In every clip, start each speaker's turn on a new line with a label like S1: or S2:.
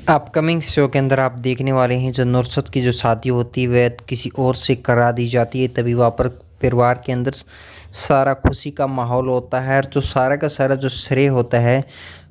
S1: Upcoming show के अंदर आप देखने वाले हैं जो नुसरत की जो शादी होती है वह किसी और से करा दी जाती है। तभी वहाँ पर परिवार के अंदर सारा खुशी का माहौल होता है और जो सारा का सारा जो श्रेय होता है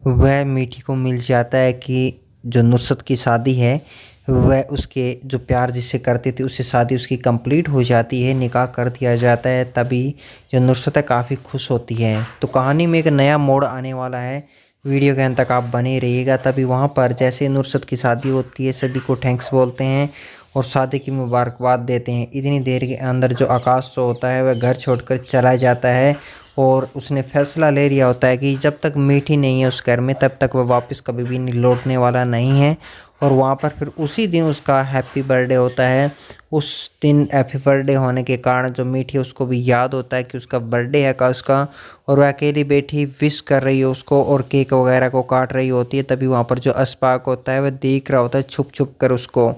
S1: वह मीठी को मिल जाता है कि जो नुसरत की शादी है वह उसके जो प्यार जिससे करती थी उससे शादी उसकी कंप्लीट हो जाती है, निकाह कर दिया जाता है। तभी जो नुसरत है काफ़ी खुश होती है। तो कहानी में एक नया मोड़ आने वाला है। वीडियो के अंत तक आप बने रहिएगा। तभी वहाँ पर जैसे नुसरत की शादी होती है सभी को थैंक्स बोलते हैं और शादी की मुबारकबाद देते हैं। इतनी देर के अंदर जो आकाश जो होता है वह घर छोड़कर चला जाता है और उसने फैसला ले लिया होता है कि जब तक मीठी नहीं है उस घर में तब तक वह वापस कभी भी नहीं लौटने वाला नहीं है। और वहाँ पर फिर उसी दिन उसका हैप्पी बर्थडे होता है। उस दिन हैप्पी बर्थडे होने के कारण जो मीठी है उसको भी याद होता है कि उसका बर्थडे है आकाश का, और वह अकेली बैठी विश कर रही है उसको और केक वगैरह को काट रही होती है। तभी वहाँ पर जो अशफाक होता है वह देख रहा होता है छुप छुप कर उसको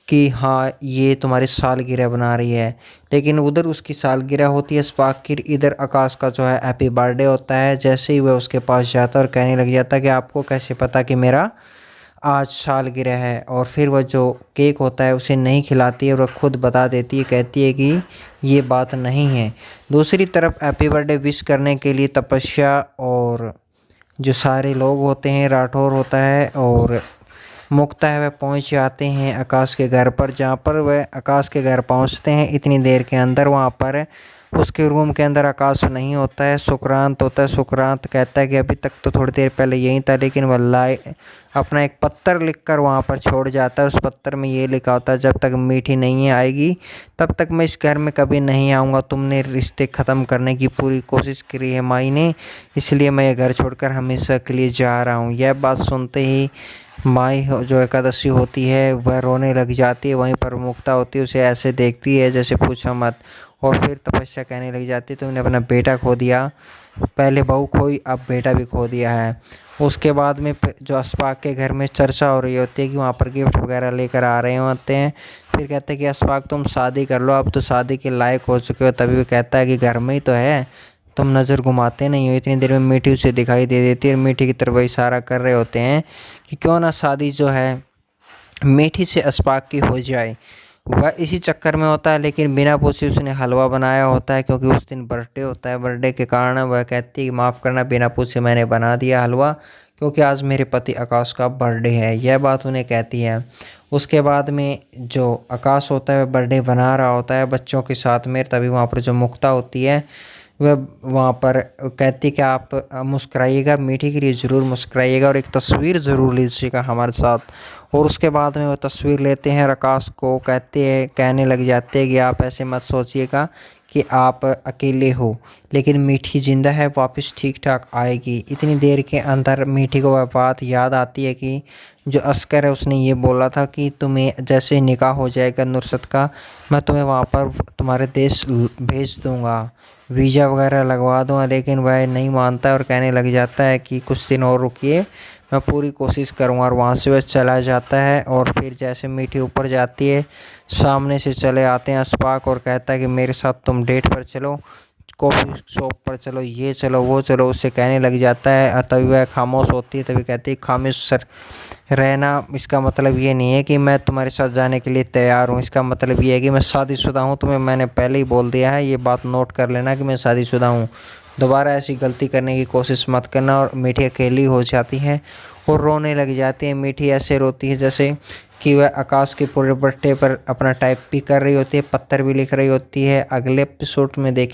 S1: कि हाँ ये तुम्हारी सालगिरह बना रही है। लेकिन उधर उसकी सालगिरह होती है अशफाक की, इधर आकाश का जो है हैप्पी बर्थडे होता है। जैसे ही वह उसके पास जाता है और कहने लग जाता है कि आपको कैसे पता कि मेरा आज सालगिरह है, और फिर वह जो केक होता है उसे नहीं खिलाती है और वह खुद बता देती है, कहती है कि ये बात नहीं है। दूसरी तरफ हैप्पी बर्थडे विश करने के लिए तपस्या और जो सारे लोग होते हैं, राठौर होता है और मुक्ता है, वह पहुंच जाते हैं आकाश के घर पर। जहां पर वह आकाश के घर पहुंचते हैं इतनी देर के अंदर वहां पर उसके रूम के अंदर आकाश नहीं होता है, सुक्रांत होता है। सुक्रांत कहता है कि अभी तक तो थोड़ी देर पहले यहीं था, लेकिन वह अपना एक पत्थर लिखकर वहाँ पर छोड़ जाता है। उस पत्थर में ये लिखा होता है जब तक मीठी नहीं आएगी तब तक मैं इस घर में कभी नहीं आऊँगा। तुमने रिश्ते ख़त्म करने की पूरी कोशिश करी है माई ने, इसलिए मैं ये घर छोड़कर हमेशा के लिए जा रहा हूँ। यह बात सुनते ही माई जो एकादशी होती है वह रोने लग जाती है। वहीं पर मुक्ता होती है, उसे ऐसे देखती है जैसे पूछो मत। और फिर तपस्या कहने लग जाती है तुमने अपना बेटा खो दिया, पहले बहू खोई अब बेटा भी खो दिया है। उसके बाद में जो अशफाक के घर में चर्चा हो रही होती है कि वहाँ पर गिफ्ट वगैरह लेकर आ रहे होते हैं। फिर कहते हैं कि अशफाक तुम शादी कर लो, अब तो शादी के लायक हो चुके हो। तभी वो कहता है कि घर में ही तो है, तुम नज़र घुमाते नहीं हो। इतनी देर में मीठी उसे दिखाई दे देती है और मीठी की तरफ इशारा कर रहे होते हैं कि क्यों ना शादी जो है मीठी से अशफाक की हो जाए। वह इसी चक्कर में होता है, लेकिन बिना पूछे उसने हलवा बनाया होता है क्योंकि उस दिन बर्थडे होता है। बर्थडे के कारण वह कहती है कि माफ़ करना, बिना पूछे मैंने बना दिया हलवा क्योंकि आज मेरे पति आकाश का बर्थडे है। यह बात उन्हें कहती है। उसके बाद में जो आकाश होता है वह बर्थडे बना रहा होता है बच्चों के साथ में। तभी वहाँ पर जो मुक्ता होती है वह वहाँ पर कहती कि आप मुस्कुराइएगा, मीठी के लिए ज़रूर मुस्कुराइएगा और एक तस्वीर ज़रूर लीजिएगा हमारे साथ। और उसके बाद में वो तस्वीर लेते हैं, आकाश को कहने लग जाते हैं कि आप ऐसे मत सोचिएगा कि आप अकेले हो, लेकिन मीठी ज़िंदा है, वापस ठीक ठाक आएगी। इतनी देर के अंदर मीठी को वह बात याद आती है कि जो अस्कर है उसने ये बोला था कि तुम्हें जैसे निकाह हो जाएगा नुसरत का मैं तुम्हें वहाँ पर तुम्हारे देश भेज दूँगा, वीज़ा वगैरह लगवा दूँगा। लेकिन वह नहीं मानता है और कहने लग जाता है कि कुछ दिन और रुकिए, मैं पूरी कोशिश करूँगा। और वहाँ से वह चला जाता है और फिर जैसे मीठी ऊपर जाती है सामने से चले आते हैं अशफाक और कहता है कि मेरे साथ तुम डेट पर चलो, कॉफ़ी शॉप पर चलो, ये चलो वो चलो। उससे कहने लग जाता है। तभी वह खामोश होती है। तभी कहती है खामोश सर रहना इसका मतलब ये नहीं है कि मैं तुम्हारे साथ जाने के लिए तैयार हूँ, इसका मतलब ये है कि मैं शादीशुदा हूँ। तुम्हें मैंने पहले ही बोल दिया है, ये बात नोट कर लेना कि मैं शादीशुदा हूँ। दोबारा ऐसी गलती करने की कोशिश मत करना। और मीठी अकेली हो जाती है और रोने लग जाती है। मीठी ऐसे रोती है जैसे कि वह आकाश के पूरे बर्थडे पर अपना टाइप भी कर रही होती है, पत्थर भी लिख रही होती है। अगले एपिसोड में देख